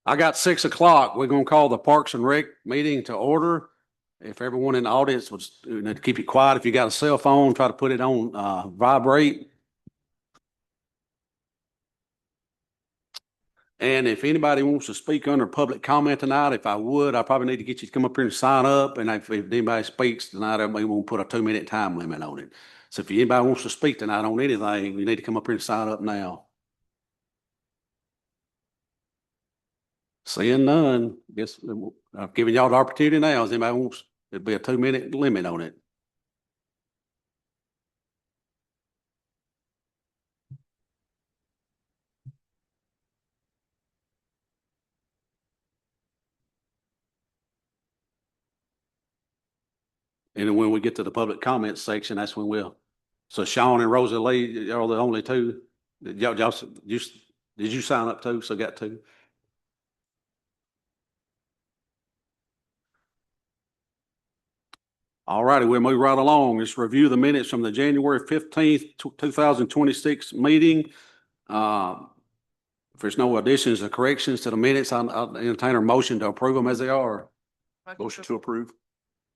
I got 6 o'clock. We're gonna call the Parks and Rec meeting to order. If everyone in the audience was, keep it quiet. If you got a cell phone, try to put it on, vibrate. And if anybody wants to speak under public comment tonight, if I would, I probably need to get you to come up here and sign up. And if anybody speaks tonight, we won't put a 2-minute time limit on it. So if anybody wants to speak tonight on anything, you need to come up here and sign up now. Seeing none, guess I've given y'all the opportunity now. If anybody wants, it'd be a 2-minute limit on it. And then when we get to the public comment section, that's when so Sean and Rosalie are the only two. Did you sign up too? So got two? All righty, we'll move right along. Let's review the minutes from the January 15th, 2026 meeting. If there's no additions or corrections to the minutes, I'll entertain a motion to approve them as they are. Motion to approve.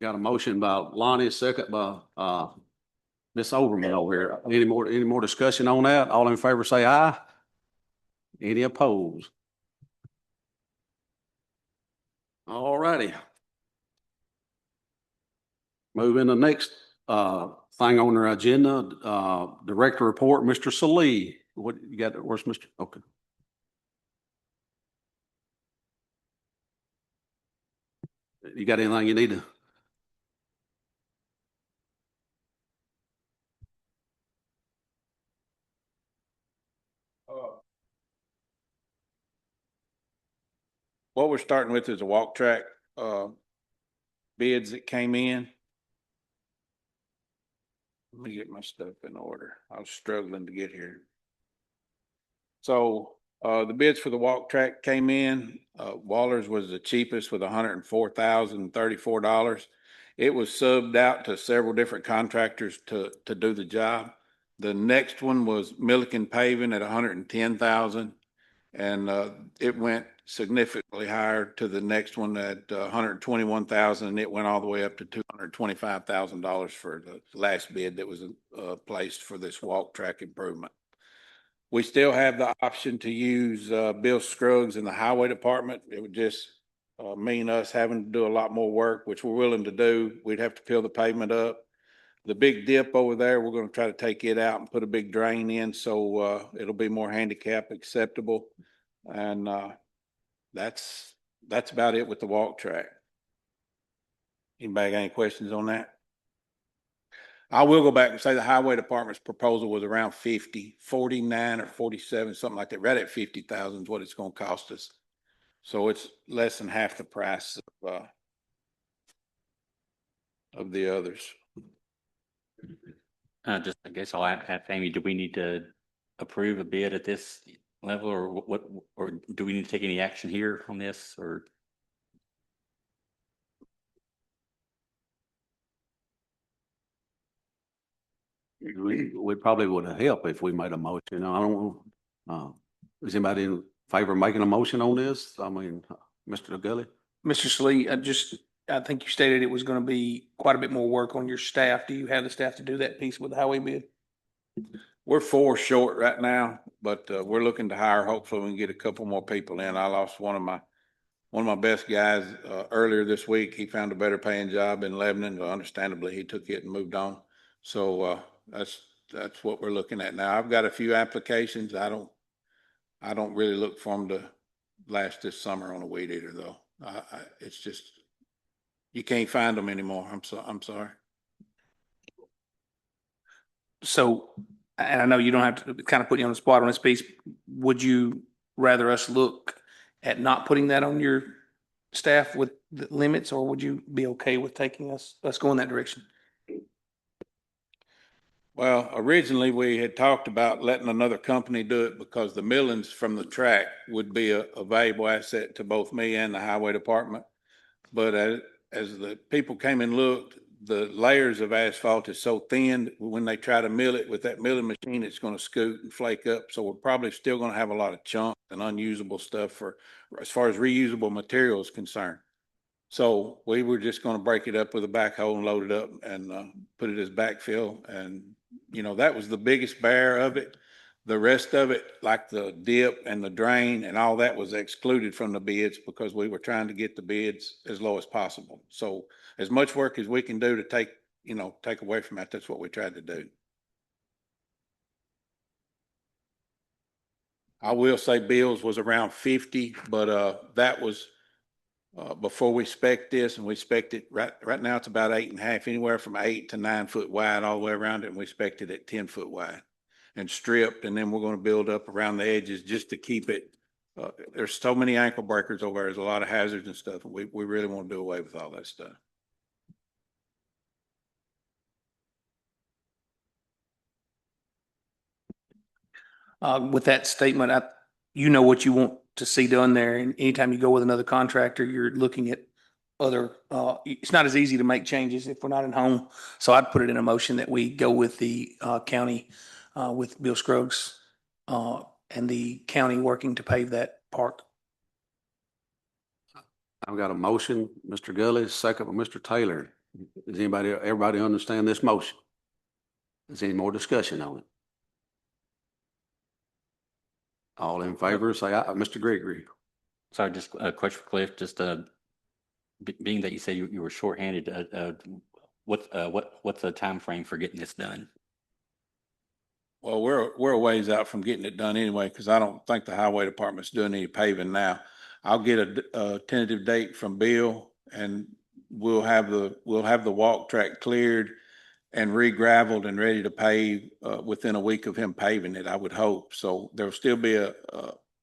Got a motion by Lonnie, second by Ms. Overman over here. Any more discussion on that? All in favor say aye. Any opposed? All righty. Moving to the next thing on our agenda, director report, Mr. Salee. What you got? Where's Mr.? Okay. You got anything you need to? What we're starting with is a walk track bids that came in. Let me get my stuff in order. I was struggling to get here. So the bids for the walk track came in. Waller's was the cheapest with $104,034. It was subbed out to several different contractors to do the job. The next one was Milliken Paving at $110,000, and it went significantly higher to the next one at $121,000, and it went all the way up to $225,000 for the last bid that was placed for this walk track improvement. We still have the option to use Bill Scruggs in the highway department. It would just mean us having to do a lot more work, which we're willing to do. We'd have to peel the pavement up. The big dip over there, we're going to try to take it out and put a big drain in, so it'll be more handicap acceptable. And that's about it with the walk track. Anybody got any questions on that? I will go back and say the highway department's proposal was around 49 or 47, something like that. Right at 50,000 is what it's going to cost us. So it's less than half the price of the others. I guess I'll ask Amy, do we need to approve a bid at this level, or what, or do we need to take any action here on this, or? We probably would have helped if we made a motion. I don't know. Is anybody in favor of making a motion on this? I mean, Mr. Gully? Mr. Salee, I think you stated it was going to be quite a bit more work on your staff. Do you have the staff to do that piece with the highway bid? We're 4 short right now, but we're looking to hire. Hopefully we can get a couple more people in. I lost one of my best guys earlier this week. He found a better paying job in Lebanon. Understandably, he took it and moved on. So that's what we're looking at now. I've got a few applications. I don't really look for them to last this summer on a weed eater though. It's just, you can't find them anymore. I'm sorry. So, and I know you don't have to kind of put you on the spot on this piece. Would you rather us look at not putting that on your staff with the limits, or would you be okay with taking us going that direction? Well, originally we had talked about letting another company do it because the millings from the track would be a valuable asset to both me and the highway department. But as the people came and looked, the layers of asphalt is so thin, when they try to mill it with that milling machine, it's gonna scoot and flake up. So we're probably still gonna have a lot of chunk and unusable stuff for, as far as reusable material is concerned. So we were just gonna break it up with a backhoe and load it up and, put it as backfill. And, that was the biggest bear of it. The rest of it, like the dip and the drain and all that, was excluded from the bids because we were trying to get the bids as low as possible. So as much work as we can do to take away from that, that's what we tried to do. I will say Bill's was around 50, but that was before we spec this, and we spec'd it right now it's about 8.5, anywhere from 8 to 9 foot wide all the way around it, and we spec'd it at 10 foot wide and stripped, and then we're going to build up around the edges just to keep it. There's so many ankle breakers over there. There's a lot of hazards and stuff. And we really want to do away with all that stuff. With that statement, you know what you want to see done there. And anytime you go with another contractor, you're looking at other, it's not as easy to make changes if we're not at home. So I'd put it in a motion that we go with the county, with Bill Scruggs, and the county working to pave that park. I've got a motion, Mr. Gully, second by Mr. Taylor. Does everybody understand this motion? Is there any more discussion on it? All in favor, say aye. Mr. Gregory. Sorry, just a question for Cliff, just, being that you said you were shorthanded, what's the time frame for getting this done? Well, we're a ways out from getting it done anyway, because I don't think the highway department's doing any paving now. I'll get a tentative date from Bill, and we'll have the walk track cleared and re-gravelled and ready to pave within a week of him paving it, I would hope. So there'll still be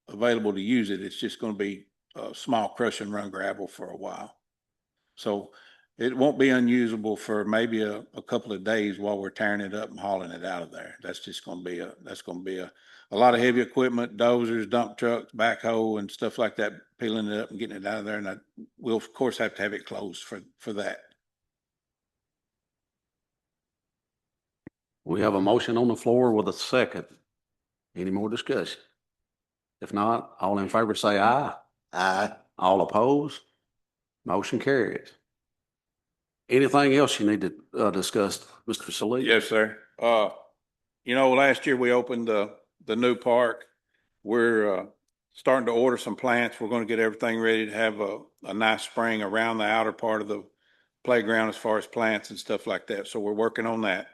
available to use it. It's just going to be small crush and run gravel for a while. So it won't be unusable for maybe a couple of days while we're tearing it up and hauling it out of there. That's just going to be a lot of heavy equipment, dozers, dump trucks, backhoe and stuff like that, peeling it up and getting it out of there. And we'll of course have to have it closed for that. We have a motion on the floor with a second. Any more discussion? If not, all in favor say aye. Aye. All opposed? Motion carries. Anything else you need to discuss, Mr. Salih? Yes, sir. Last year we opened the new park. We're starting to order some plants. We're going to get everything ready to have a nice spring around the outer part of the playground as far as plants and stuff like that. So we're working on that.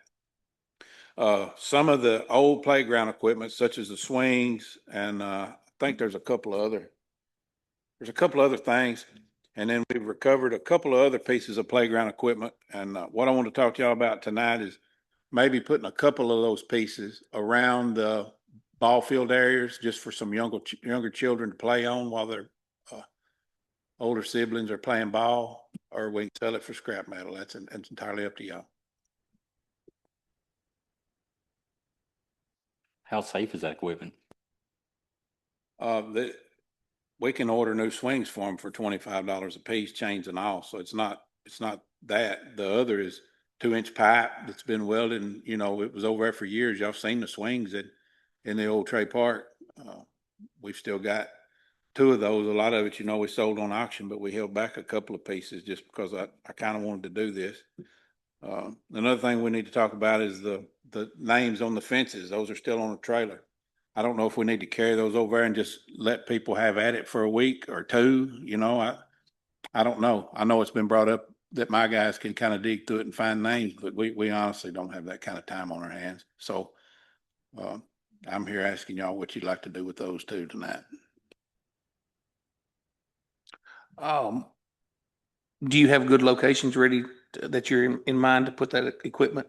Some of the old playground equipment, such as the swings, and I think there's a couple of other things. And then we've recovered a couple of other pieces of playground equipment. And what I want to talk to y'all about tonight is maybe putting a couple of those pieces around the ball field areas just for some younger children to play on while their older siblings are playing ball, or we can sell it for scrap metal. That's entirely up to y'all. How safe is that equipment? We can order new swings for them for $25 a piece, chains and all. So it's not that. The other is 2-inch pipe that's been welded, and it was over there for years. Y'all seen the swings in the old Trey Park. We've still got 2 of those. A lot of it, we sold on auction, but we held back a couple of pieces just because I kind of wanted to do this. Another thing we need to talk about is the names on the fences. Those are still on the trailer. I don't know if we need to carry those over there and just let people have at it for a week or 2. I don't know. I know it's been brought up that my guys can kind of dig through it and find names, but we honestly don't have that kind of time on our hands. So I'm here asking y'all what you'd like to do with those 2 tonight. Do you have good locations ready that you're in mind to put that equipment?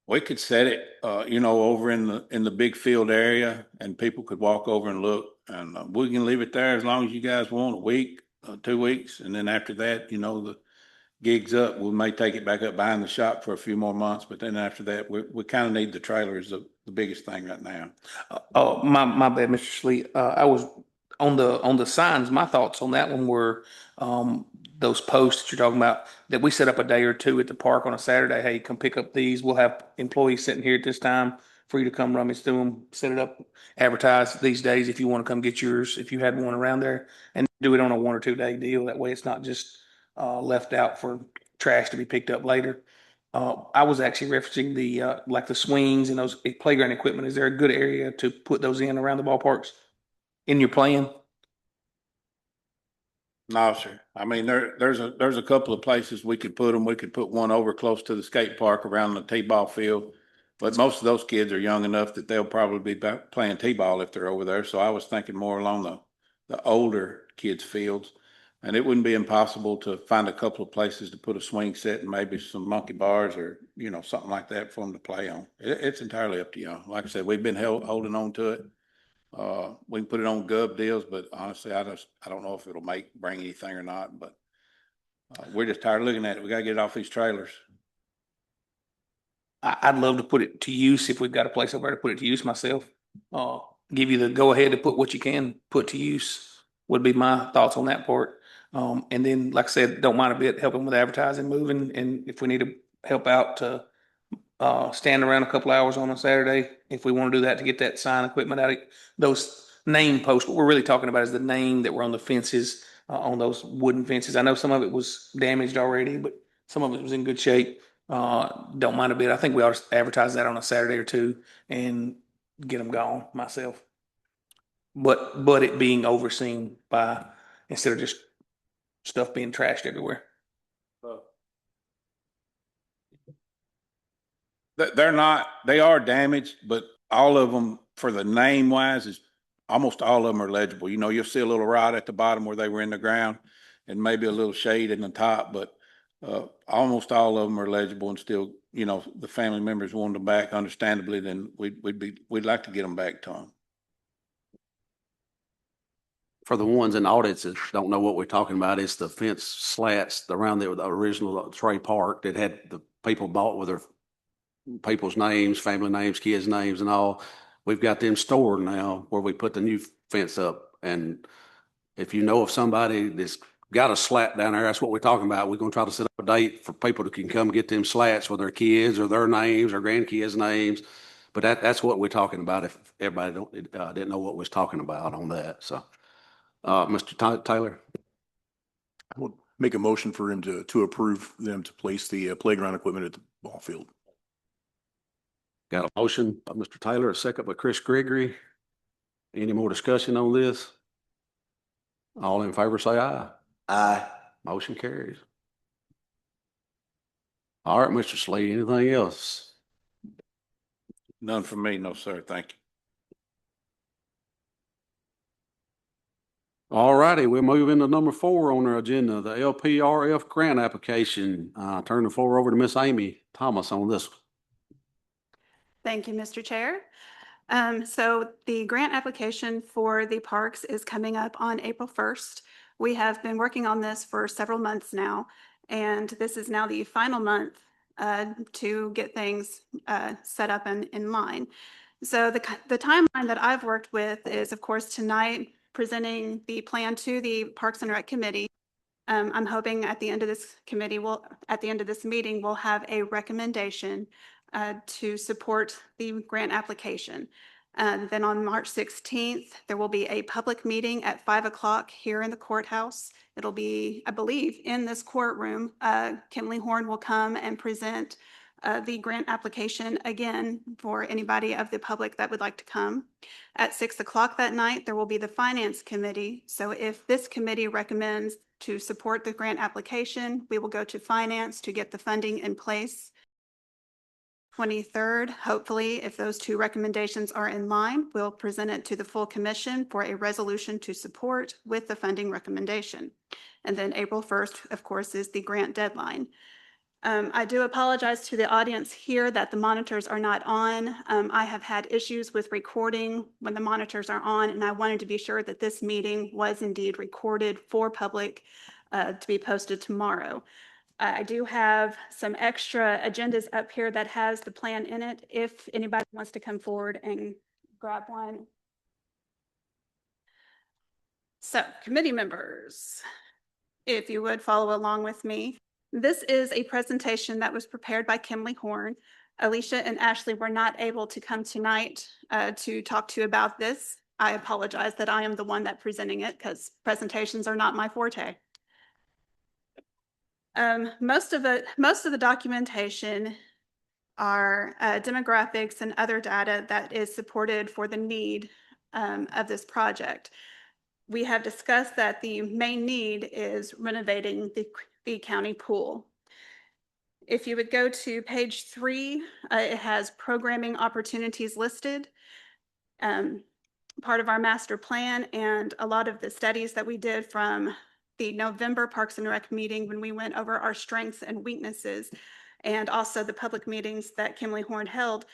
We could set it, over in the big field area, and people could walk over and look, and we can leave it there as long as you guys want, a week, 2 weeks. And then after that, the gig's up, we may take it back up behind the shop for a few more months. But then after that, we kind of need the trailer is the biggest thing right now. My bad, Mr. Slee. I was on the signs. My thoughts on that one were, those posts that you're talking about, that we set up a day or two at the park on a Saturday. Hey, come pick up these. We'll have employees sitting here at this time for you to come rummage through them, set it up, advertise these days if you want to come get yours, if you had one around there, and do it on a 1 or 2 day deal. That way it's not just left out for trash to be picked up later. I was actually referencing the like the swings and those playground equipment. Is there a good area to put those in around the ballparks in your plan? No, sir. I mean, there's a couple of places we could put them. We could put one over close to the skate park around the T-ball field. But most of those kids are young enough that they'll probably be playing T-ball if they're over there. So I was thinking more along the older kids' fields. And it wouldn't be impossible to find a couple of places to put a swing set and maybe some monkey bars or, you know, something like that for them to play on. It's entirely up to y'all. Like I said, we've been holding on to it. We can put it on gov deals, but honestly, I don't know if it'll bring anything or not, but we're just tired of looking at it. We gotta get it off these trailers. I'd love to put it to use if we've got a place over there to put it to use myself. Give you the go ahead to put what you can put to use would be my thoughts on that part. And then, like I said, don't mind a bit helping with advertising, moving, and if we need to help out to stand around a couple hours on a Saturday, if we want to do that to get that sign equipment out of those name posts. What we're really talking about is the name that were on the fences, on those wooden fences. I know some of it was damaged already, but some of it was in good shape. Don't mind a bit. I think we ought to advertise that on a Saturday or two and get them gone myself. But it being overseen by, instead of just stuff being trashed everywhere. They are damaged, but all of them for the name wise is almost all of them are legible. You know, you'll see a little rot at the bottom where they were in the ground and maybe a little shade in the top, but almost all of them are legible and still, you know, the family members want them back understandably, then we'd like to get them back to them. For the ones in the audience that don't know what we're talking about, it's the fence slats around the original Trey Park that had the people bought with their people's names, family names, kids' names and all. We've got them stored now where we put the new fence up. And if you know of somebody that's got a slat down there, that's what we're talking about. We're going to try to set up a date for people that can come get them slats for their kids or their names or grandkids' names. But that's what we're talking about if everybody didn't know what we're talking about on that. So, Mr. Taylor? I will make a motion for him to approve them to place the playground equipment at the ball field. Got a motion by Mr. Taylor, a second by Chris Gregory. Any more discussion on this? All in favor say aye. Aye. Motion carries. All right, Mr. Slade, anything else? None for me, no, sir. Thank you. All righty, we'll move into number 4 on our agenda, the LPRF grant application. Turn the floor over to Miss Amy Thomas on this. Thank you, Mr. Chair. So the grant application for the parks is coming up on April 1st. We have been working on this for several months now, and this is now the final month to get things set up and in line. So the timeline that I've worked with is, of course, tonight presenting the plan to the Parks and Rec Committee. I'm hoping at the end of this meeting, we'll have a recommendation to support the grant application. Then on March 16th, there will be a public meeting at 5 o'clock here in the courthouse. It'll be, I believe, in this courtroom. Kimberly Horn will come and present the grant application again for anybody of the public that would like to come. At 6 o'clock that night, there will be the Finance Committee. So if this committee recommends to support the grant application, we will go to Finance to get the funding in place. 23rd, hopefully, if those two recommendations are in line, we'll present it to the full commission for a resolution to support with the funding recommendation. And then April 1st, of course, is the grant deadline. I do apologize to the audience here that the monitors are not on. I have had issues with recording when the monitors are on, and I wanted to be sure that this meeting was indeed recorded for public to be posted tomorrow. I do have some extra agendas up here that has the plan in it, if anybody wants to come forward and grab one. So, committee members. if you would follow along with me. This is a presentation that was prepared by Kimley Horn. Alicia and Ashley were not able to come tonight to talk to you about this. I apologize that I am the one that presenting it because presentations are not my forte. Most of the documentation are demographics and other data that is supported for the need of this project. We have discussed that the main need is renovating the county pool. If you would go to page 3, it has programming opportunities listed. Part of our master plan and a lot of the studies that we did from the November Parks and Rec meeting when we went over our strengths and weaknesses, and also the public meetings that Kimley Horn held,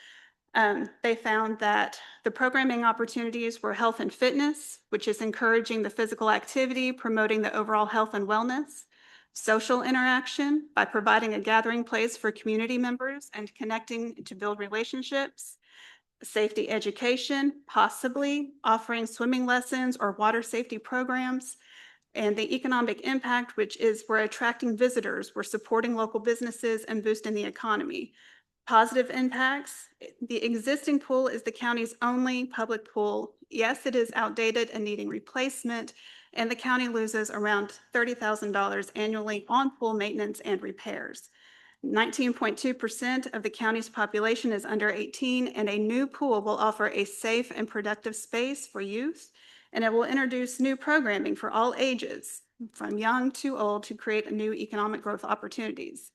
they found that the programming opportunities were health and fitness, which is encouraging the physical activity, promoting the overall health and wellness, social interaction by providing a gathering place for community members and connecting to build relationships, safety education, possibly offering swimming lessons or water safety programs, and the economic impact, which is we're attracting visitors, we're supporting local businesses and boosting the economy. Positive impacts, the existing pool is the county's only public pool. Yes, it is outdated and needing replacement, and the county loses around $30,000 annually on pool maintenance and repairs. 19.2% of the county's population is under 18, and a new pool will offer a safe and productive space for youth, and it will introduce new programming for all ages, from young to old, to create new economic growth opportunities.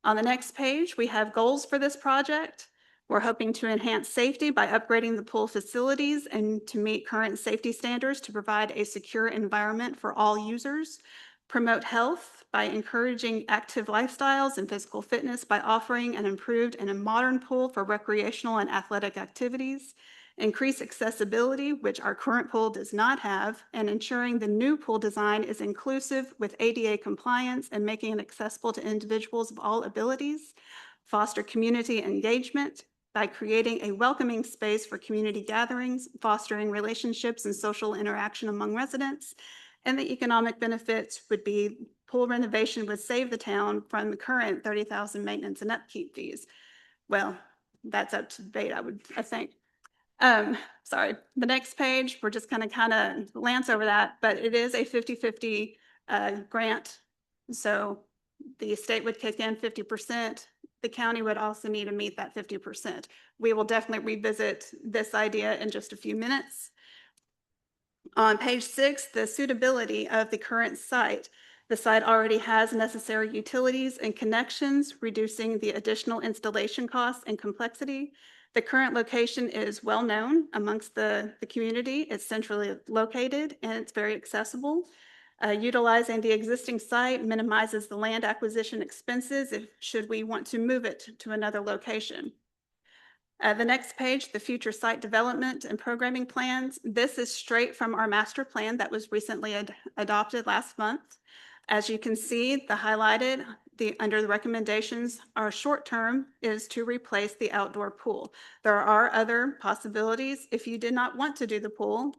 On the next page, we have goals for this project. We're hoping to enhance safety by upgrading the pool facilities and to meet current safety standards to provide a secure environment for all users. Promote health by encouraging active lifestyles and physical fitness by offering an improved and a modern pool for recreational and athletic activities. Increase accessibility, which our current pool does not have, and ensuring the new pool design is inclusive with ADA compliance and making it accessible to individuals of all abilities. Foster community engagement by creating a welcoming space for community gatherings, fostering relationships and social interaction among residents. And the economic benefits would be pool renovation would save the town from the current $30,000 maintenance and upkeep fees. Well, that's up to debate, I think. Sorry, the next page, we're just gonna kind of glance over that, but it is a 50-50 grant. So the state would kick in 50%. The county would also need to meet that 50%. We will definitely revisit this idea in just a few minutes. On page 6, the suitability of the current site. The site already has necessary utilities and connections, reducing the additional installation costs and complexity. The current location is well known amongst the community. It's centrally located and it's very accessible. Utilizing the existing site minimizes the land acquisition expenses should we want to move it to another location. The next page, the future site development and programming plans. This is straight from our master plan that was recently adopted last month. As you can see, the highlighted, under the recommendations, our short term is to replace the outdoor pool. There are other possibilities. If you did not want to do the pool,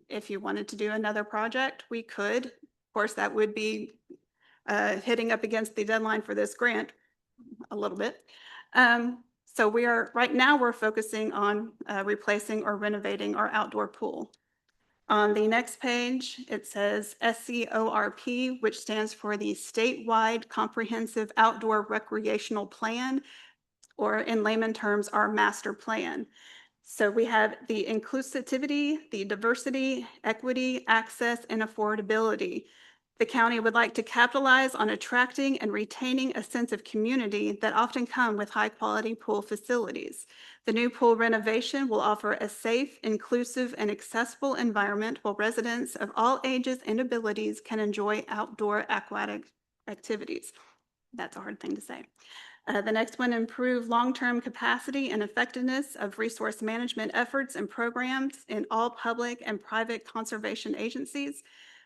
if you wanted to do another project, we could. Of course, that would be hitting up against the deadline for this grant a little bit. So right now we're focusing on replacing or renovating our outdoor pool. On the next page, it says SCORP, which stands for the Statewide Comprehensive Outdoor Recreational Plan, or in layman terms, our master plan. So we have the inclusivity, the diversity, equity, access, and affordability. The county would like to capitalize on attracting and retaining a sense of community that often come with high-quality pool facilities. The new pool renovation will offer a safe, inclusive, and accessible environment where residents of all ages and abilities can enjoy outdoor aquatic activities. That's a hard thing to say. The next one, improve long-term capacity and effectiveness of resource management efforts and programs in all public and private conservation agencies.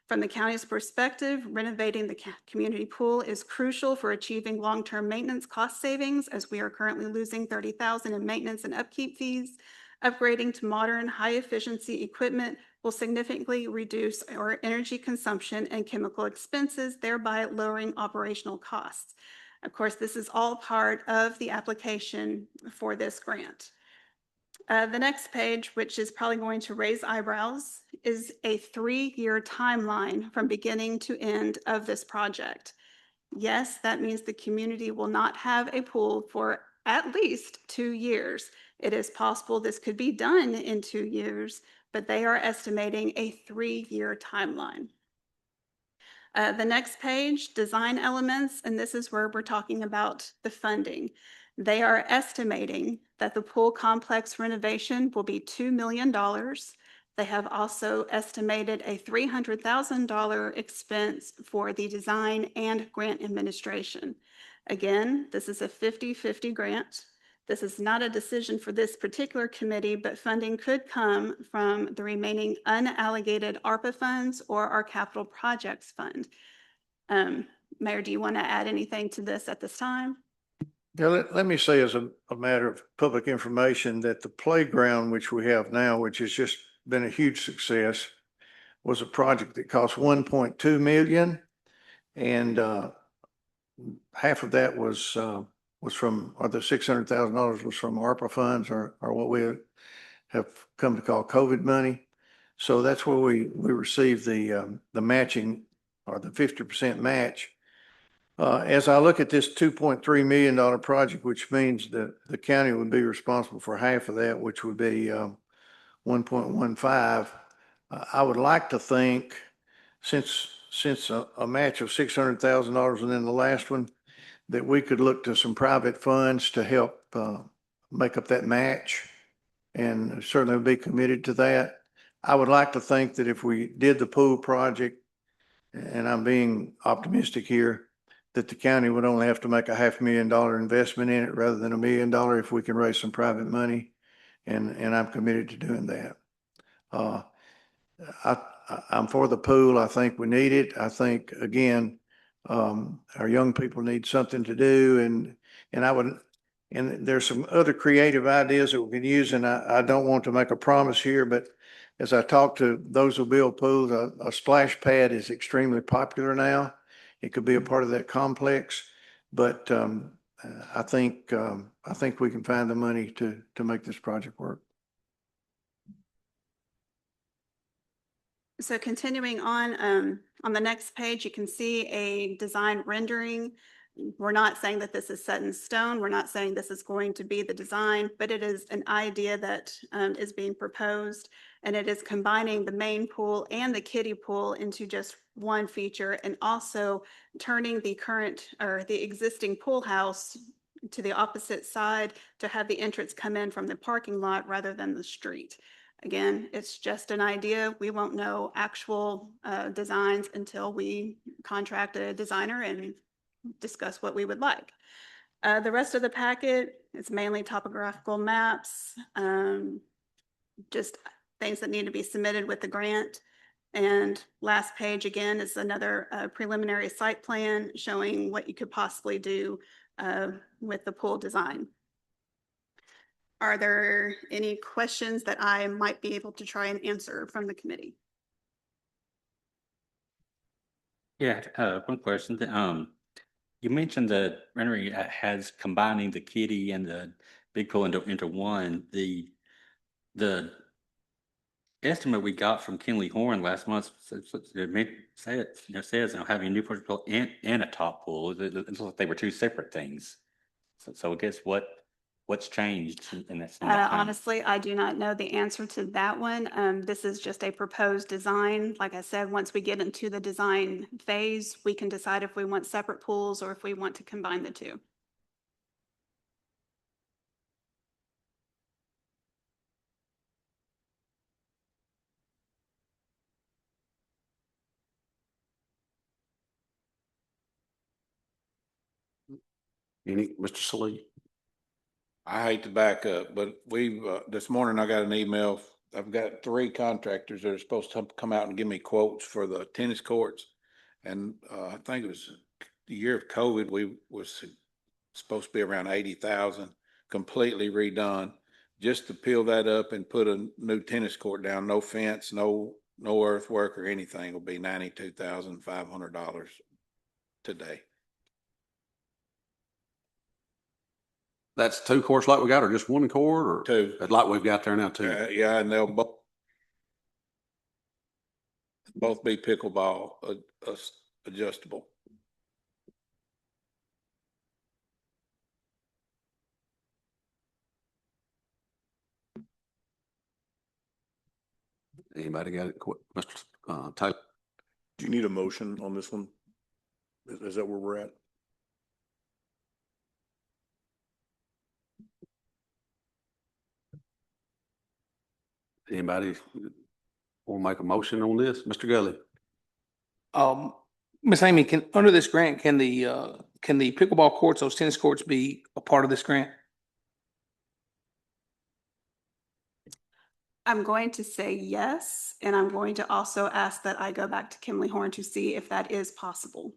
From the county's perspective, renovating the community pool is crucial for achieving long-term maintenance cost savings, as we are currently losing $30,000 in maintenance and upkeep fees. Upgrading to modern, high-efficiency equipment will significantly reduce our energy consumption and chemical expenses, thereby lowering operational costs. Of course, this is all part of the application for this grant. The next page, which is probably going to raise eyebrows, is a 3-year timeline from beginning to end of this project. Yes, that means the community will not have a pool for at least 2 years. It is possible this could be done in 2 years, but they are estimating a 3-year timeline. The next page, design elements, and this is where we're talking about the funding. They are estimating that the pool complex renovation will be $2 million. They have also estimated a $300,000 expense for the design and grant administration. Again, this is a 50-50 grant. This is not a decision for this particular committee, but funding could come from the remaining unallocated ARPA funds or our capital projects fund. Mayor, do you want to add anything to this at this time? Yeah, let me say as a matter of public information that the playground which we have now, which has just been a huge success, was a project that cost 1.2 million. And half of that was from, or the $600,000 was from ARPA funds or what we have come to call COVID money. So that's where we received the matching or the 50% match. As I look at this $2.3 million project, which means that the county would be responsible for half of that, which would be 1.15. I would like to think, since a match of $600,000 and then the last one, that we could look to some private funds to help make up that match, and certainly would be committed to that. I would like to think that if we did the pool project, and I'm being optimistic here, that the county would only have to make a $500,000 investment in it rather than $1 million if we can raise some private money. And I'm committed to doing that. I'm for the pool. I think we need it. I think, again, our young people need something to do, and there's some other creative ideas that we can use. And I don't want to make a promise here, but as I talk to those who build pools, a splash pad is extremely popular now. It could be a part of that complex, but I think we can find the money to make this project work. So continuing on the next page, you can see a design rendering. We're not saying that this is set in stone. We're not saying this is going to be the design, but it is an idea that is being proposed, and it is combining the main pool and the kiddie pool into just one feature, and also turning the current or the existing pool house to the opposite side to have the entrance come in from the parking lot rather than the street. Again, it's just an idea. We won't know actual designs until we contract a designer and discuss what we would like. The rest of the packet is mainly topographical maps, just things that need to be submitted with the grant. And last page again is another preliminary site plan showing what you could possibly do with the pool design. Are there any questions that I might be able to try and answer from the committee? Yeah, one question. You mentioned the rendering has combining the kiddie and the big pool into one. The estimate we got from Kinley Horn last month says having a new pool and a top pool. It looks like they were two separate things. So I guess what's changed in that? Honestly, I do not know the answer to that one. This is just a proposed design. Like I said, once we get into the design phase, we can decide if we want separate pools or if we want to combine the two. Mr. Salee? I hate to back up, but this morning I got an email. I've got 3 contractors that are supposed to come out and give me quotes for the tennis courts. And I think it was the year of COVID, we was supposed to be around 80,000, completely redone. just to peel that up and put a new tennis court down, no fence, no earthwork or anything, will be $92,500 today. That's two courts like we got, or just one court, or? Two. Like we've got there now, too. Yeah, and they'll both be pickleball adjustable. Anybody got it? Mr. Taylor? Do you need a motion on this one? Is that where we're at? Anybody want to make a motion on this? Mr. Gully? Miss Amy, under this grant, can the pickleball courts, those tennis courts be a part of this grant? I'm going to say yes, and I'm going to also ask that I go back to Kimley Horn to see if that is possible.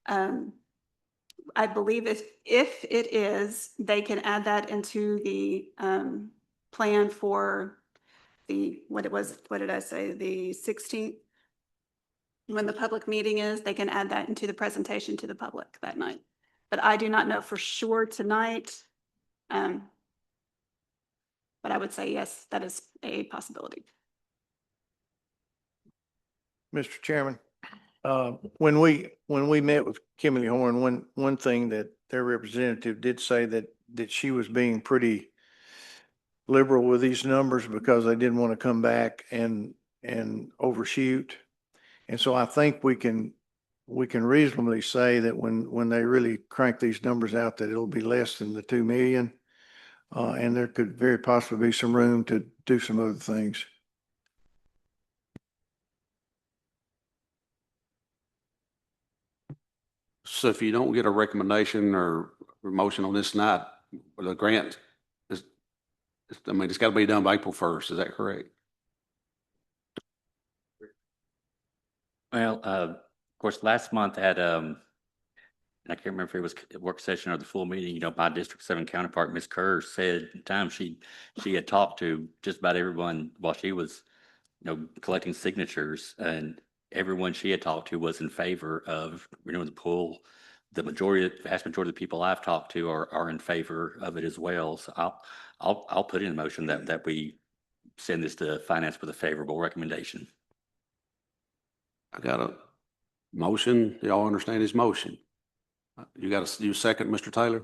I believe if it is, they can add that into the plan for the, what did I say, the 16th? When the public meeting is, they can add that into the presentation to the public that night. But I do not know for sure tonight. But I would say yes, that is a possibility. Mr. Chairman, when we met with Kimberly Horn, one thing that their representative did say that she was being pretty liberal with these numbers because they didn't want to come back and overshoot. And so I think we can reasonably say that when they really crank these numbers out, that it'll be less than the 2 million. And there could very possibly be some room to do some other things. So if you don't get a recommendation or motion on this night, the grant is, I mean, it's got to be done by April 1st. Is that correct? Well, of course, last month at, and I can't remember if it was a work session or the full meeting, my District 7 counterpart, Ms. Kerr, said at the time she had talked to just about everyone while she was, collecting signatures, and everyone she had talked to was in favor of renewing the pool. The vast majority of the people I've talked to are in favor of it as well. So I'll put in a motion that we send this to finance with a favorable recommendation. I got a motion. Y'all understand his motion? You got you second, Mr. Taylor?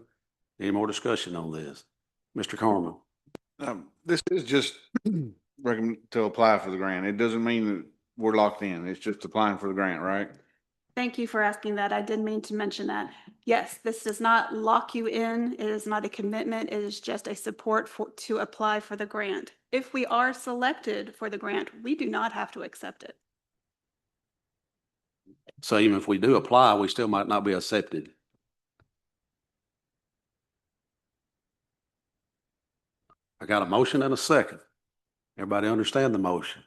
Any more discussion on this? Mr. Carmel? This is just recommend to apply for the grant. It doesn't mean that we're locked in. It's just applying for the grant, right? Thank you for asking that. I did mean to mention that. Yes, this does not lock you in. It is not a commitment. It is just a support to apply for the grant. If we are selected for the grant, we do not have to accept it. So even if we do apply, we still might not be accepted. I got a motion and a second. Everybody understand the motion?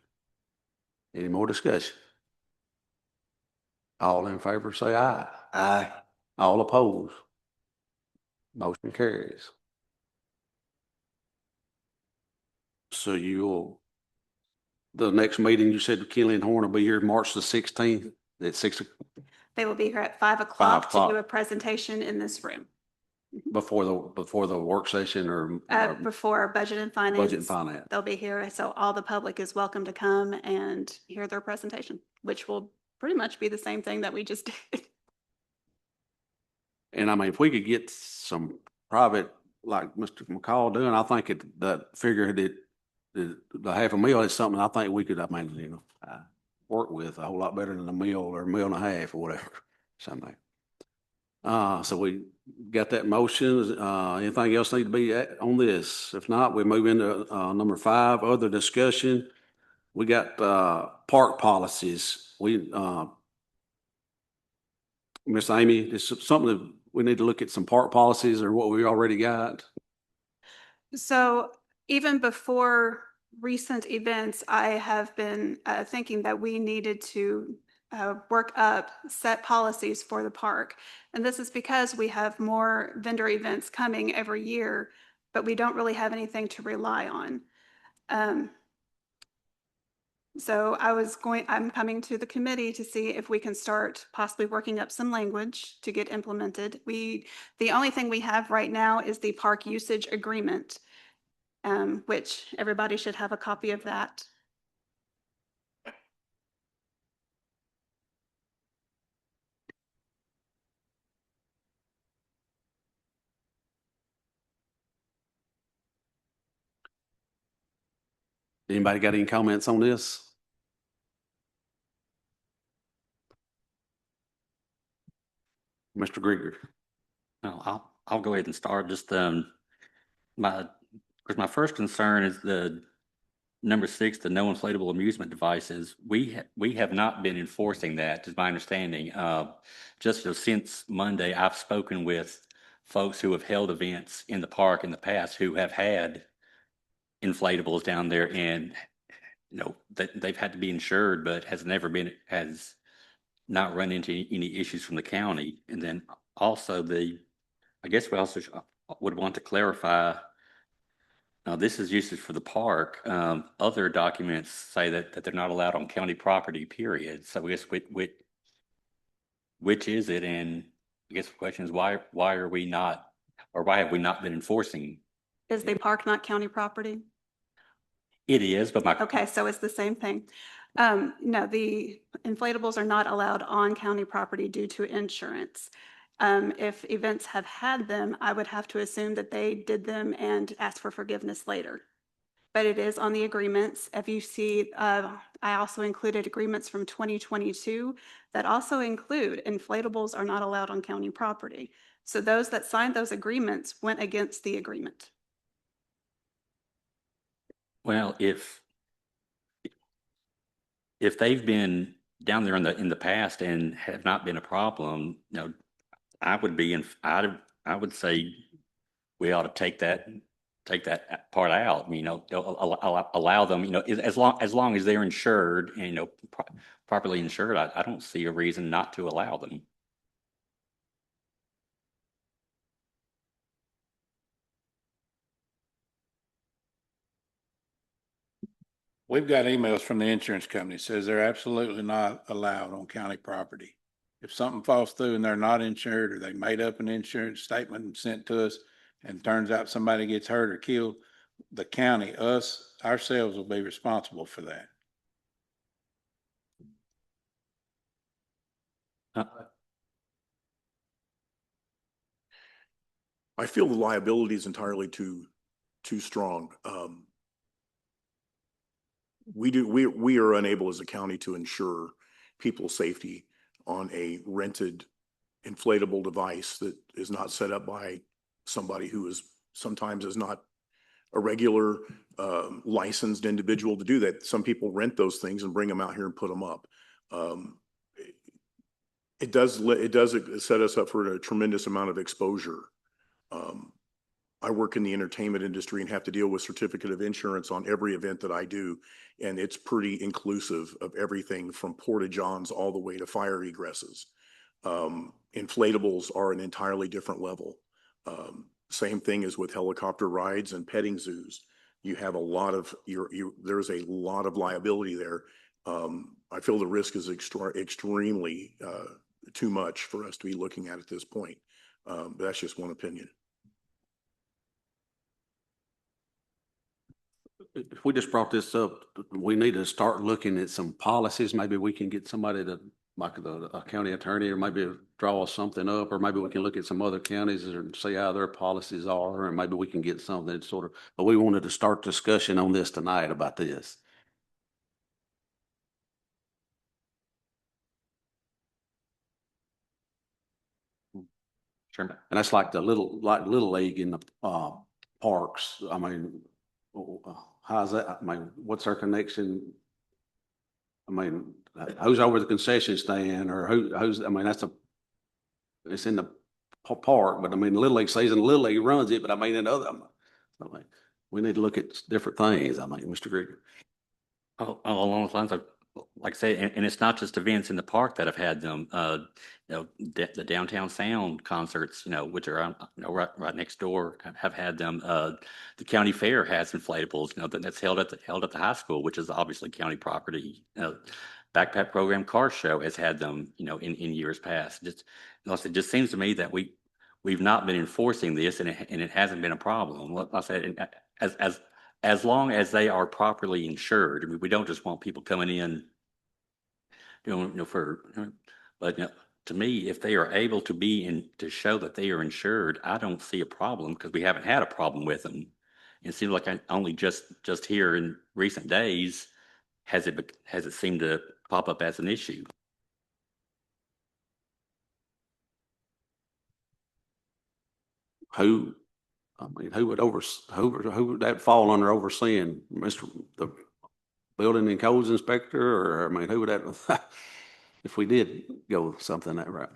Any more discussion? All in favor say aye. Aye. All opposed? Motion carries. So the next meeting, you said Kimley Horn will be here March the 16th at 6 o'clock. They will be here at 5 o'clock to o'clock. do a presentation in this room. Before the work session or Before Budget and Finance. Budget and Finance. They'll be here. So all the public is welcome to come and hear their presentation, which will pretty much be the same thing that we just did. And I mean, if we could get some private, like Mr. McCall doing, I think that figure that the $500,000 is something I think we could, work with a whole lot better than a meal or $1.5 or whatever, something. So we got that motion. Anything else need to be on this? If not, we move into number 5, other discussion. We got park policies. Miss Amy, this is something that we need to look at some park policies or what we already got. So even before recent events, I have been thinking that we needed to work up set policies for the park. And this is because we have more vendor events coming every year. but we don't really have anything to rely on. So I'm coming to the committee to see if we can start possibly working up some language to get implemented. The only thing we have right now is the park usage agreement, which everybody should have a copy of that. Anybody got any comments on this? Mr. Grieger? No, I'll go ahead and start. Just, my first concern is the number 6, the no inflatable amusement devices. We have not been enforcing that, is my understanding. Just since Monday, I've spoken with folks who have held events in the park in the past who have had inflatables down there, and they've had to be insured, but has not run into any issues from the county. And then also I guess we also would want to clarify. Now, this is usage for the park. Other documents say that they're not allowed on county property, period. So I guess which is it? And I guess the question is why are we not, or why have we not been enforcing? Is the park not county property? It is, but Okay, so it's the same thing. No, the inflatables are not allowed on county property due to insurance. If events have had them, I would have to assume that they did them and ask for forgiveness later. But it is on the agreements. If you see, I also included agreements from 2022 that also include inflatables are not allowed on county property. So those that signed those agreements went against the agreement. Well, if they've been down there in the past and have not been a problem, I would say we ought to take that part out. Allow them. As long as they're insured and properly insured, I don't see a reason not to allow them. We've got emails from the insurance company that says they're absolutely not allowed on county property. If something falls through and they're not insured, or they made up an insurance statement and sent to us, and turns out somebody gets hurt or killed, the county, ourselves will be responsible for that. I feel the liability is entirely too strong. We are unable as a county to ensure people's safety on a rented inflatable device that is not set up by somebody who sometimes is not a regular licensed individual to do that. Some people rent those things and bring them out here and put them up. It does set us up for a tremendous amount of exposure. I work in the entertainment industry and have to deal with certificate of insurance on every event that I do. And it's pretty inclusive of everything from porta-johns all the way to fire egresses. Inflatables are an entirely different level. Same thing as with helicopter rides and petting zoos. You have there's a lot of liability there. I feel the risk is extremely too much for us to be looking at this point. But that's just one opinion. If we just brought this up, we need to start looking at some policies. Maybe we can get somebody to, like a county attorney, or maybe draw something up, or maybe we can look at some other counties and see how their policies are, and maybe we can get something but we wanted to start discussion on this tonight about this. Sure. And that's like little league in the parks. I mean, how's that? I mean, what's our connection? I mean, who's over the concession stand, or who's? I mean, it's in the park, but I mean, Little League season, Little League runs it, but I mean, I mean, we need to look at different things. I mean, Mr. Grieger. Along those lines, like I say, and it's not just events in the park that have had them, the downtown sound concerts, which are, right next door, have had them. The county fair has inflatables, that's held at the high school, which is obviously county property. Backpack program car show has had them, in years past. It just seems to me that we've not been enforcing this, and it hasn't been a problem. Like I said, as long as they are properly insured. I mean, we don't just want people coming in, but to me, if they are able to to show that they are insured, I don't see a problem, because we haven't had a problem with them. It seems like only just here in recent days has it seemed to pop up as an issue. Who, I mean, who would that fall under overseeing? The building and codes inspector, or, I mean, who would that, if we did go something that route?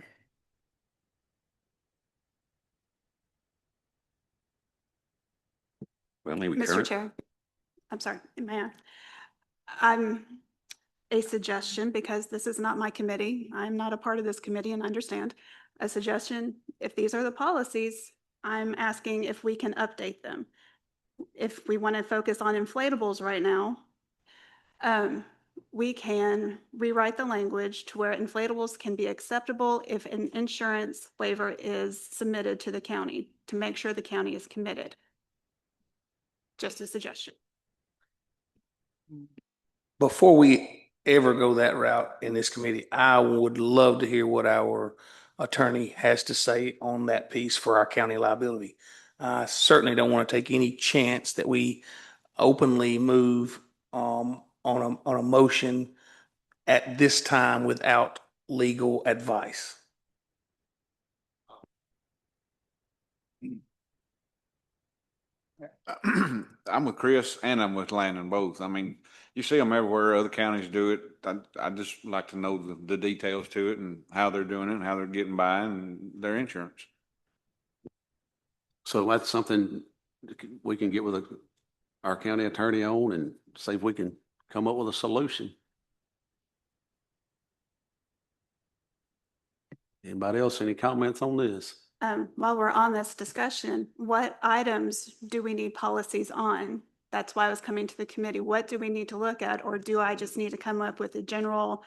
Well, I mean, Mr. Chair, I'm sorry, ma'am. I'm a suggestion, because this is not my committee. I'm not a part of this committee and understand. A suggestion, if these are the policies, I'm asking if we can update them. If we want to focus on inflatables right now, we can rewrite the language to where inflatables can be acceptable if an insurance waiver is submitted to the county, to make sure the county is committed. Just a suggestion. Before we ever go that route in this committee, I would love to hear what our attorney has to say on that piece for our county liability. I certainly don't want to take any chance that we openly move on a motion at this time without legal advice. I'm with Chris and I'm with Landon both. I mean, you see them everywhere. Other counties do it. I just like to know the details to it and how they're doing it and how they're getting by and their insurance. So that's something we can get with our county attorney on and see if we can come up with a solution. Anybody else, any comments on this? While we're on this discussion, what items do we need policies on? That's why I was coming to the committee. What do we need to look at? Or do I just need to come up with a general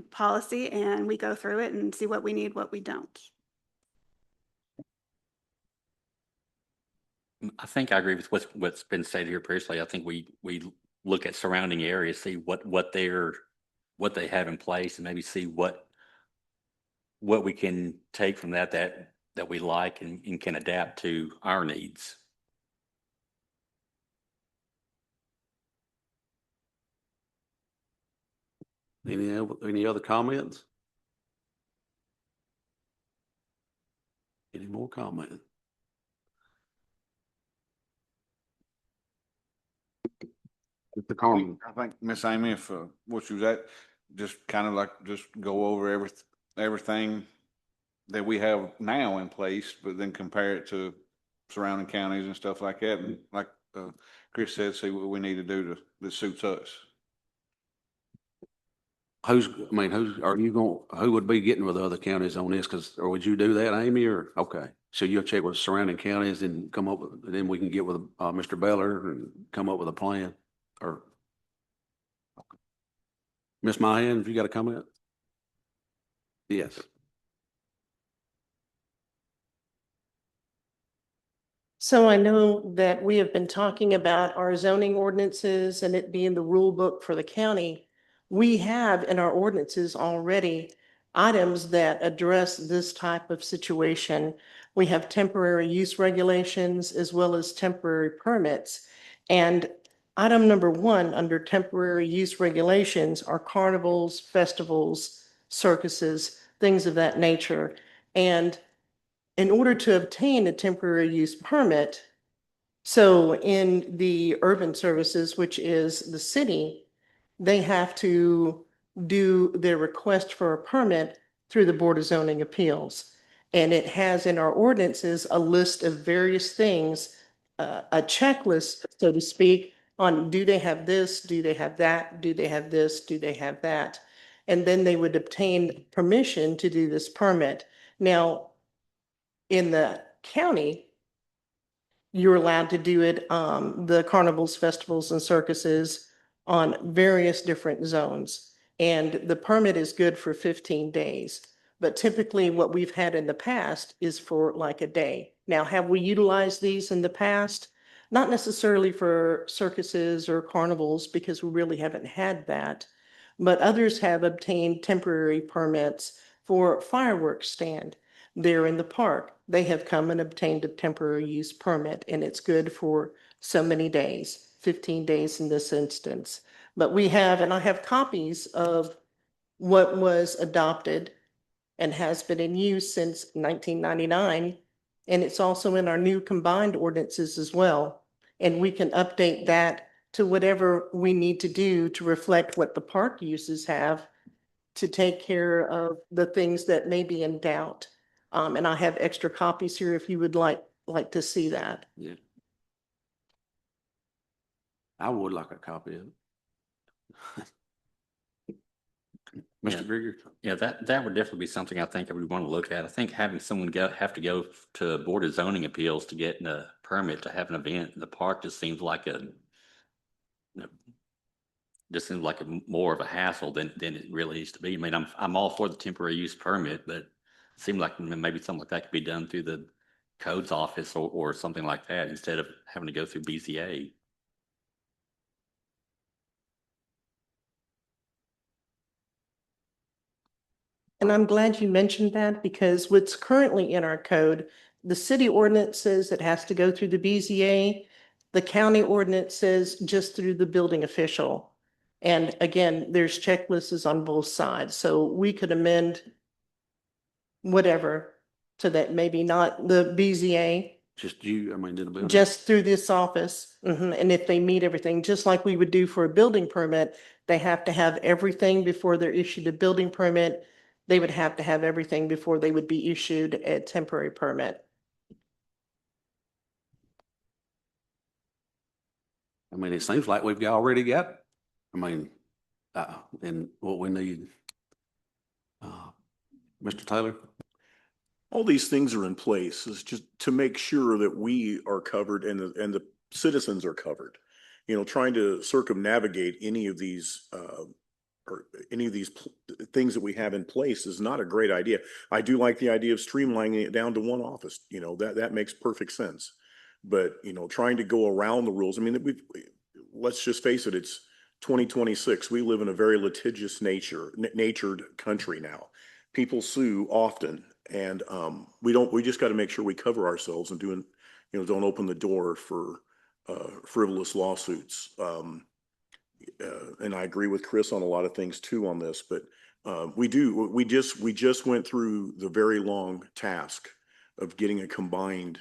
policy and we go through it and see what we need, what we don't? I think I agree with what's been said here previously. I think we look at surrounding areas, see what they have in place, and maybe see what we can take from that we like and can adapt to our needs. Any other comments? Any more comments? Mr. Carmen. I think Miss Amy, if what she was at, just kind of like just go over everything that we have now in place, but then compare it to surrounding counties and stuff like that. And like Chris said, see what we need to do that suits us. Who would be getting with the other counties on this? Or would you do that, Amy, or, okay. So you'll check with surrounding counties and come up with, then we can get with Mr. Beller and come up with a plan, or Ms. Mahan, have you got a comment? Yes. So I know that we have been talking about our zoning ordinances and it being the rule book for the county. We have in our ordinances already items that address this type of situation. We have temporary use regulations as well as temporary permits. And item number 1 under temporary use regulations are carnivals, festivals, circuses, things of that nature. And in order to obtain a temporary use permit, so in the urban services, which is the city, they have to do their request for a permit through the Board of Zoning Appeals. And it has in our ordinances a list of various things, a checklist, so to speak, on do they have this, do they have that, do they have this, do they have that? And then they would obtain permission to do this permit. Now, in the county, you're allowed to do it, the carnivals, festivals, and circuses on various different zones. And the permit is good for 15 days. But typically what we've had in the past is for like a day. Now, have we utilized these in the past? Not necessarily for circuses or carnivals because we really haven't had that. But others have obtained temporary permits for fireworks stand. They're in the park. They have come and obtained a temporary use permit, and it's good for so many days, 15 days in this instance. But we have, and I have copies of what was adopted and has been in use since 1999. And it's also in our new combined ordinances as well. And we can update that to whatever we need to do to reflect what the park uses have to take care of the things that may be in doubt. And I have extra copies here if you would like to see that. Yeah. I would like a copy of it. Yeah. Mr. Grigger? Yeah, that would definitely be something I think I would want to look at. I think having someone have to go to Board of Zoning Appeals to get a permit to have an event in the park just seems like just seems like more of a hassle than it really needs to be. I mean, I'm all for the temporary use permit, but it seemed like maybe something like that could be done through the codes office or something like that instead of having to go through BZA. And I'm glad you mentioned that because what's currently in our code, the city ordinance says it has to go through the BZA. The county ordinance says just through the building official. And again, there's checklists on both sides. So we could amend whatever so that maybe not the BZA, Just you, I mean, did the building? just through this office. And if they meet everything, just like we would do for a building permit, they have to have everything before they're issued a building permit. They would have to have everything before they would be issued a temporary permit. I mean, it seems like we've already got, I mean, and what we need. Mr. Taylor? All these things are in place. It's just to make sure that we are covered and the citizens are covered. You know, trying to circumnavigate any of these things that we have in place is not a great idea. I do like the idea of streamlining it down to one office. You know, that makes perfect sense. But, you know, trying to go around the rules, I mean, let's just face it, it's 2026. We live in a very litigious natured country now. People sue often, and we just got to make sure we cover ourselves and don't open the door for frivolous lawsuits. And I agree with Chris on a lot of things too on this, but we just went through the very long task of getting a combined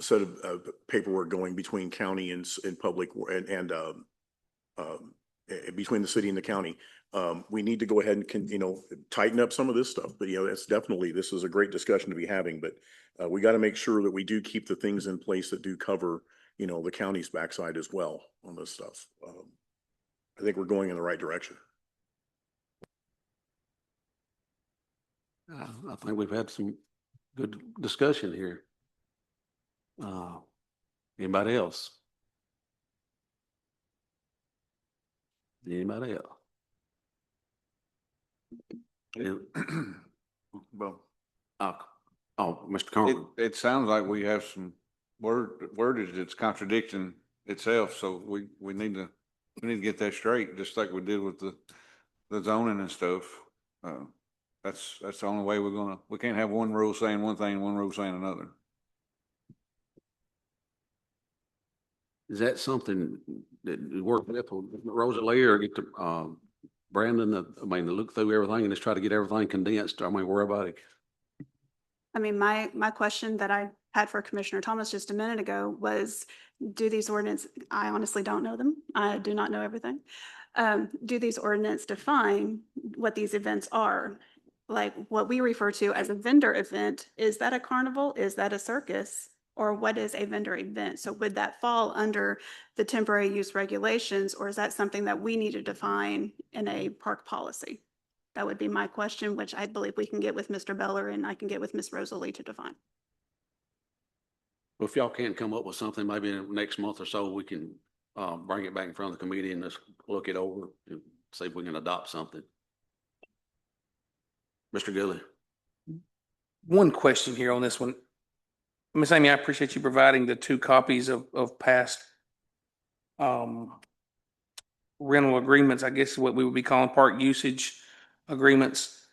set of paperwork going between county and public and between the city and the county. We need to go ahead and tighten up some of this stuff, but this is a great discussion to be having, but we got to make sure that we do keep the things in place that do cover the county's backside as well on this stuff. I think we're going in the right direction. I think we've had some good discussion here. Anybody else? Anybody else? Well, Mr. Conklin. it sounds like we have some wordage that's contradicting itself, so we need to get that straight, just like we did with the zoning and stuff. That's the only way we can't have one rule saying one thing, one rule saying another. Is that something that you work with Rosalie or get to Brandon to look through everything and just try to get everything condensed? I mean, worry about it. I mean, my question that I had for Commissioner Thomas just a minute ago was, do these ordinance, I honestly don't know them. I do not know everything. Do these ordinance define what these events are? Like what we refer to as a vendor event, is that a carnival? Is that a circus? Or what is a vendor event? So would that fall under the temporary use regulations, or is that something that we need to define in a park policy? That would be my question, which I believe we can get with Mr. Beller and I can get with Ms. Rosalie to define. Well, if y'all can't come up with something, maybe in the next month or so, we can bring it back in front of the committee and just look it over and see if we can adopt something. Mr. Gilly. One question here on this one. Ms. Amy, I appreciate you providing the 2 copies of past rental agreements, I guess is what we would be calling park usage agreements.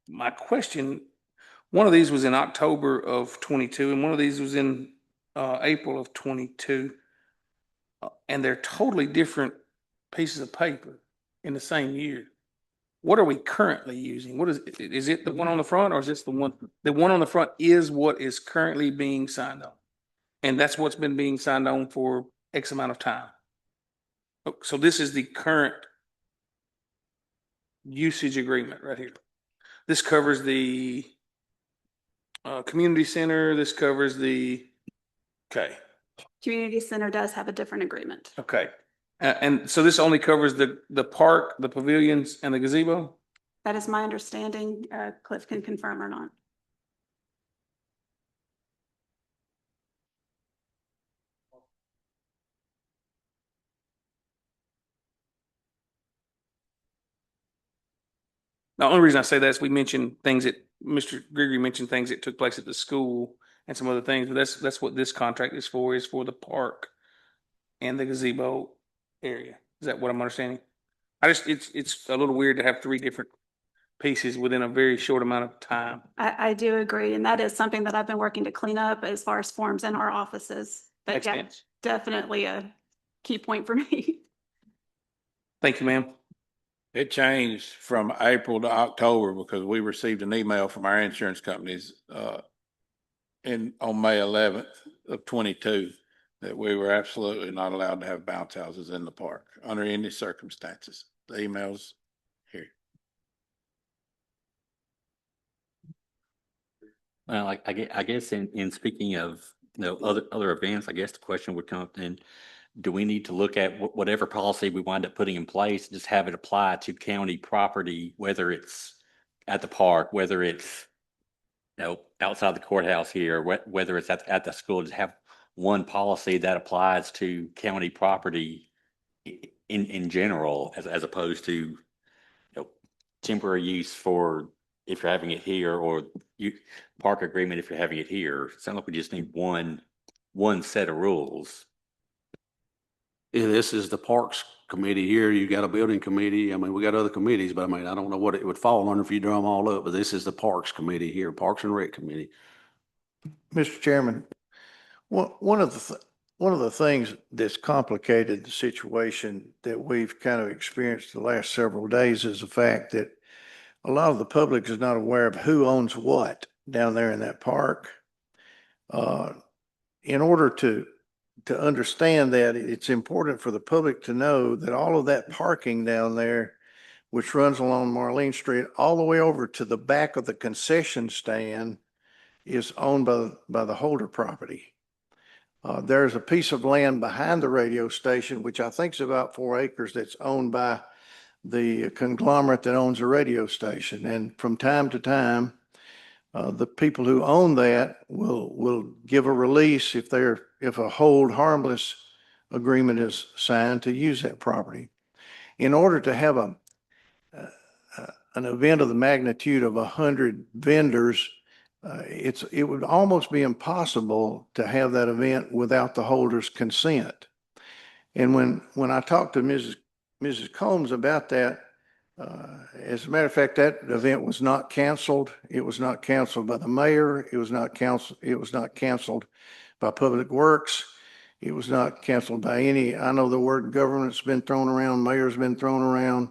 My question, one of these was in October of 22 and one of these was in April of 22. And they're totally different pieces of paper in the same year. What are we currently using? What is it the one on the front or is this the one on the front is what is currently being signed on? And that's what's been being signed on for X amount of time. Oh, so this is the current usage agreement right here. This covers the community center. This covers okay. Community center does have a different agreement. Okay. And so this only covers the park, the pavilions and the gazebo? That is my understanding. Cliff can confirm or not. The only reason I say that is we mentioned things that Mr. Gregory mentioned things that took place at the school and some other things, but that's what this contract is for the park and the gazebo area. Is that what I'm understanding? It's a little weird to have 3 different pieces within a very short amount of time. I do agree. And that is something that I've been working to clean up as far as forms in our offices. But Makes yeah, sense. definitely a key point for me. Thank you, ma'am. It changed from April to October because we received an email from our insurance companies on May 11th of 22 that we were absolutely not allowed to have bounce houses in the park under any circumstances. The emails here. Well, I guess in speaking of, other events, I guess the question would come up then, do we need to look at whatever policy we wind up putting in place, just have it apply to county property, whether it's at the park, whether it's, outside the courthouse here, whether it's at the school, just have one policy that applies to county property in general, as opposed to, temporary use for if you're having it here, or park agreement if you're having it here. It sounds like we just need one set of rules. Yeah, this is the Parks Committee here. You got a building committee. I mean, we got other committees, but I mean, I don't know what it would fall under if you draw them all up, but this is the Parks Committee here, Parks and Rec Committee. Mr. Chairman, one of the things that's complicated the situation that we've kind of experienced the last several days is the fact that a lot of the public is not aware of who owns what down there in that park. In order to understand that, it's important for the public to know that all of that parking down there, which runs along Marlene Street, all the way over to the back of the concession stand, is owned by the Holder property. There's a piece of land behind the radio station, which I think is about 4 acres, that's owned by the conglomerate that owns the radio station. And from time to time, the people who own that will give a release if a hold harmless agreement is signed to use that property. In order to have an event of the magnitude of 100 vendors, it would almost be impossible to have that event without the holder's consent. And when I talked to Mrs. Combs about that, as a matter of fact, that event was not canceled. It was not canceled by the mayor. It was not canceled by Public Works. It was not canceled by any. I know the word government's been thrown around, mayor's been thrown around,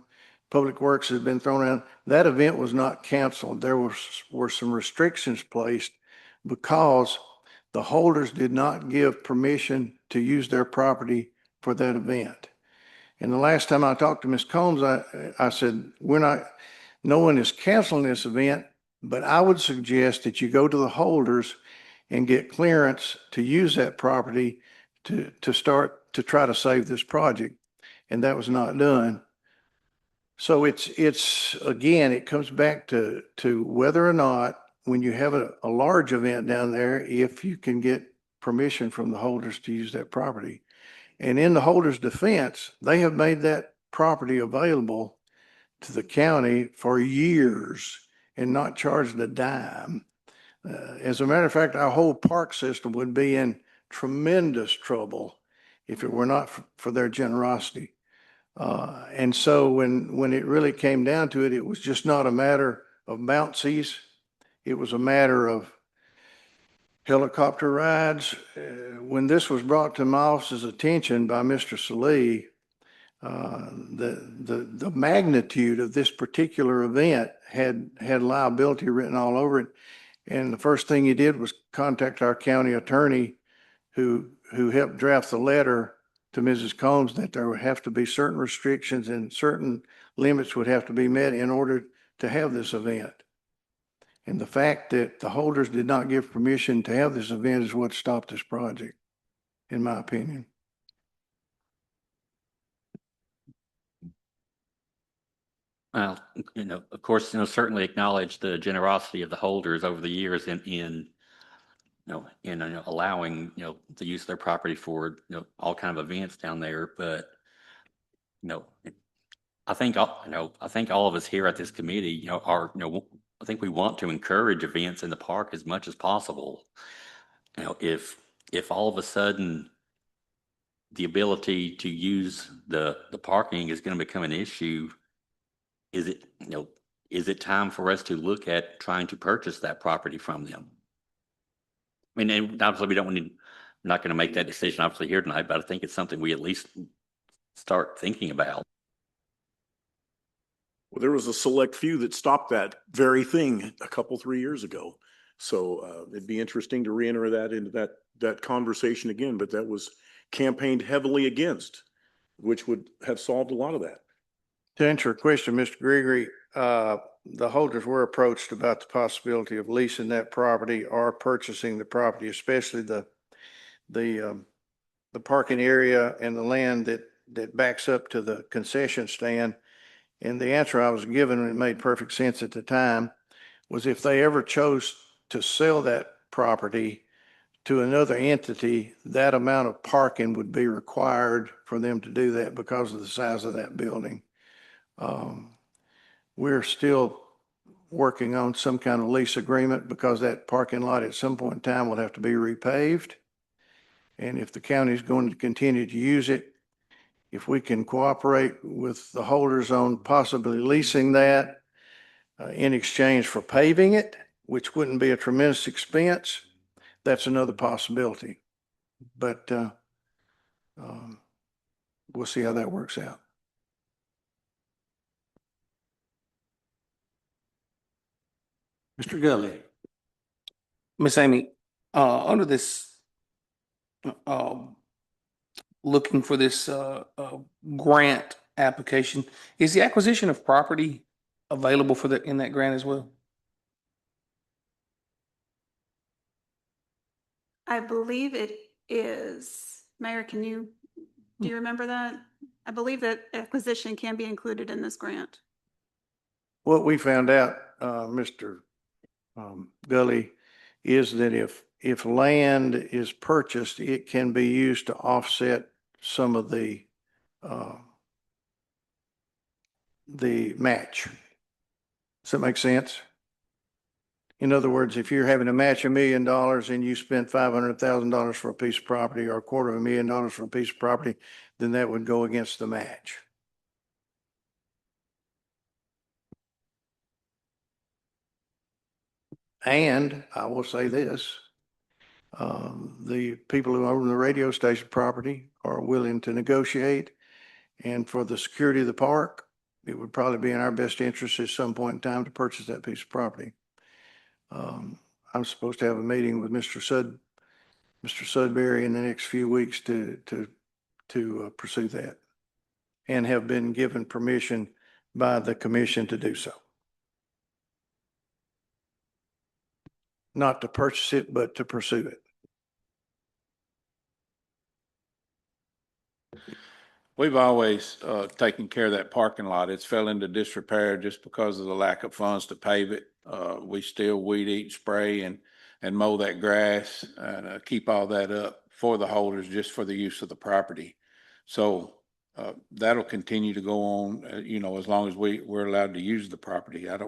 Public Works has been thrown around. That event was not canceled. There were some restrictions placed because the holders did not give permission to use their property for that event. And the last time I talked to Ms. Combs, I said, no one is canceling this event, but I would suggest that you go to the holders and get clearance to use that property to start to try to save this project. And that was not done. So it's, again, it comes back to whether or not, when you have a large event down there, if you can get permission from the holders to use that property. And in the holders' defense, they have made that property available to the county for years and not charged a dime. As a matter of fact, our whole park system would be in tremendous trouble if it were not for their generosity. And so when it really came down to it, it was just not a matter of bouncies. It was a matter of helicopter rides. When this was brought to my office's attention by Mr. Salee, the magnitude of this particular event had liability written all over it. And the first thing he did was contact our county attorney, who helped draft the letter to Mrs. Combs that there would have to be certain restrictions and certain limits would have to be met in order to have this event. And the fact that the holders did not give permission to have this event is what stopped this project, in my opinion. Well, of course, certainly acknowledge the generosity of the holders over the years in allowing, the use of their property for, all kind of events down there. But, I think all of us here at this committee, I think we want to encourage events in the park as much as possible. If all of a sudden the ability to use the parking is going to become an issue, is it time for us to look at trying to purchase that property from them? I mean, and obviously we're not going to make that decision obviously here tonight, but I think it's something we at least start thinking about. Well, there was a select few that stopped that very thing a couple, 3 years ago. So it'd be interesting to re-enter that into that conversation again, but that was campaigned heavily against, which would have solved a lot of that. To answer your question, Mr. Gregory, the holders were approached about the possibility of leasing that property or purchasing the property, especially the parking area and the land that backs up to the concession stand. And the answer I was given, and it made perfect sense at the time, was if they ever chose to sell that property to another entity, that amount of parking would be required for them to do that because of the size of that building. We're still working on some kind of lease agreement because that parking lot at some point in time will have to be repaved. And if the county is going to continue to use it, if we can cooperate with the holders on possibly leasing that in exchange for paving it, which wouldn't be a tremendous expense, that's another possibility. But we'll see how that works out. Mr. Gully. Miss Amy, under this, looking for this grant application, is the acquisition of property available in that grant as well? I believe it is. Mayor, do you remember that? I believe that acquisition can be included in this grant. What we found out, Mr. Gully, is that if land is purchased, it can be used to offset some of the match. Does that make sense? In other words, if you're having to match $1 million and you spent $500,000 for a piece of property or $250,000 for a piece of property, then that would go against the match. And I will say this, the people who own the radio station property are willing to negotiate. And for the security of the park, it would probably be in our best interest at some point in time to purchase that piece of property. I'm supposed to have a meeting with Mr. Sudbury in the next few weeks to pursue that, and have been given permission by the commission to do so. not to purchase it, but to pursue it. We've always taken care of that parking lot. It's fell into disrepair just because of the lack of funds to pave it. We still weed eat, spray and mow that grass and keep all that up for the holders, just for the use of the property. So that'll continue to go on, as long as we're allowed to use the property. I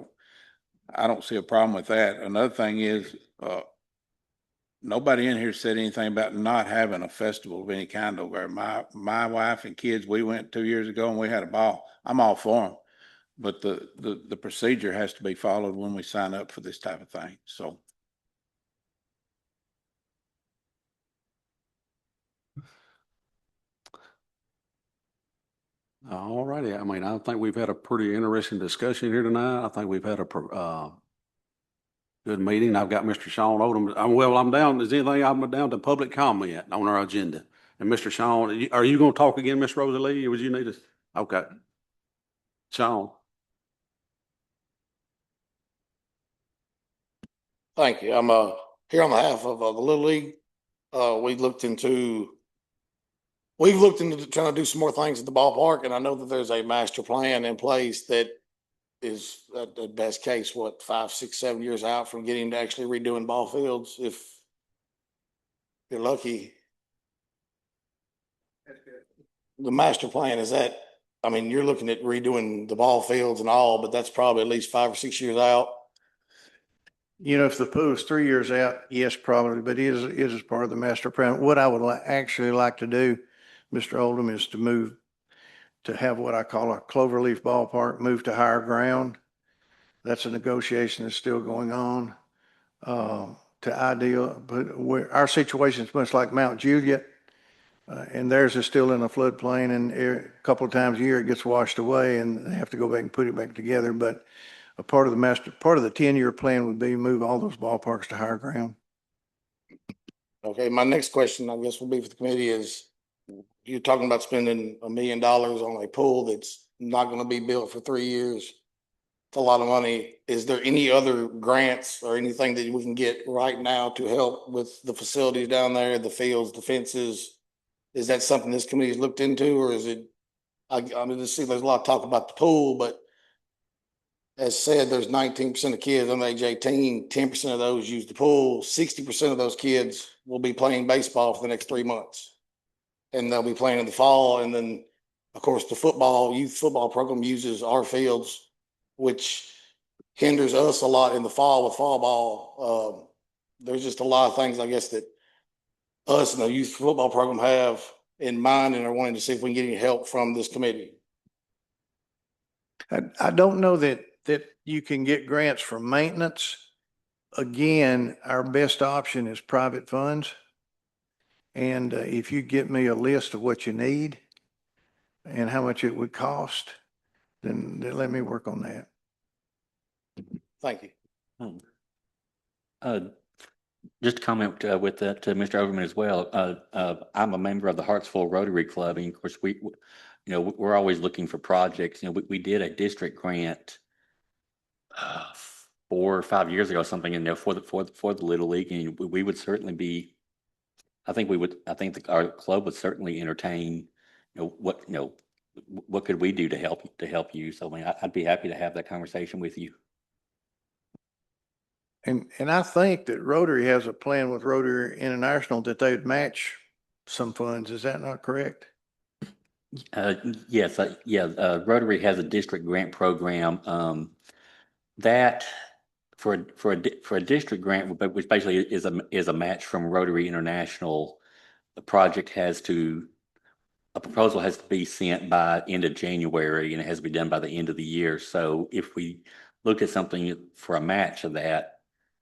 don't see a problem with that. Another thing is, nobody in here said anything about not having a festival of any kind over there. My wife and kids, we went 2 years ago and we had a ball. I'm all for them. But the procedure has to be followed when we sign up for this type of thing. So. All righty. I mean, I think we've had a pretty interesting discussion here tonight. I think we've had a good meeting. I've got Mr. Sean Odom. I'm down. Is anything, I'm down to public comment on our agenda. And Mr. Sean, are you going to talk again, Miss Rosalie, or would you need us? Okay. Sean. Thank you. I'm here on behalf of the Little League. We've looked into trying to do some more things at the ballpark, and I know that there's a master plan in place that is at the best case, 5, 6, 7 years out from getting to actually redoing ball fields. If you're lucky. The master plan is that, I mean, you're looking at redoing the ball fields and all, but that's probably at least 5 or 6 years out. If the pool is 3 years out, yes, probably, but it is part of the master plan. What I would actually like to do, Mr. Oldham, is to have what I call a cloverleaf ballpark, move to higher ground. That's a negotiation that's still going on. To ideal, but our situation is much like Mount Juliet, and theirs is still in a floodplain, and a couple of times a year it gets washed away, and they have to go back and put it back together. But a part of the 10-year plan would be move all those ballparks to higher ground. Okay, my next question, I guess, will be for the committee is, you're talking about spending $1 million on a pool that's not going to be built for 3 years. It's a lot of money. Is there any other grants or anything that we can get right now to help with the facilities down there, the fields, the fences? Is that something this committee has looked into, or is it, I mean, there's a lot of talk about the pool, but as said, there's 19% of kids under age 18, 10% of those use the pool. 60% of those kids will be playing baseball for the next 3 months. And they'll be playing in the fall. And then, of course, the youth football program uses our fields, which hinders us a lot in the fall with fall ball. There's just a lot of things, I guess, that us and the youth football program have in mind and are wanting to see if we can get any help from this committee. I don't know that you can get grants for maintenance. Again, our best option is private funds. And if you get me a list of what you need and how much it would cost, then let me work on that. Thank you. Just to comment with that to Mr. Overman as well. I'm a member of the Hartsville Rotary Club, and of course we're always looking for projects. We did a district grant 4 or 5 years ago, something in there for the Little League, and we would certainly be. I think our club would certainly entertain. What could we do to help you? So I mean, I'd be happy to have that conversation with you. And I think that Rotary has a plan with Rotary International that they would match some funds. Is that not correct? Yes, Rotary has a district grant program that for a district grant, which basically is a match from Rotary International. The project a proposal has to be sent by end of January, and it has to be done by the end of the year. So if we look at something for a match of that,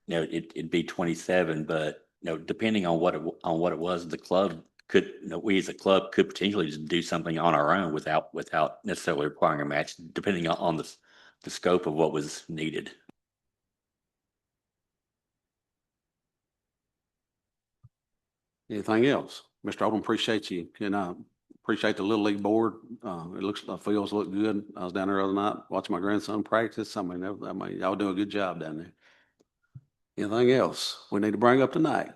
it'd be 27, but depending on what it was, the club could, we as a club could potentially just do something on our own without necessarily requiring a match, depending on the scope of what was needed. Anything else? Mr. Odom, appreciate you. And I appreciate the Little League board. It looks, the fields look good. I was down there the other night watching my grandson practice. I mean, y'all do a good job down there. Anything else we need to bring up tonight?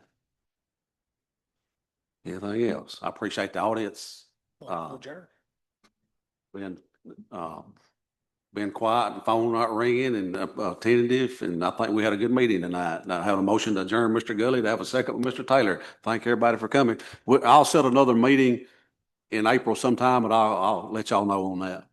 Anything else? I appreciate the audience, being, being quiet and phone not ringing and attentive. And I think we had a good meeting tonight. Now I have a motion to adjourn, Mr. Gully, to have a second with Mr. Taylor. Thank everybody for coming. I'll set another meeting in April sometime, but I'll let y'all know on that.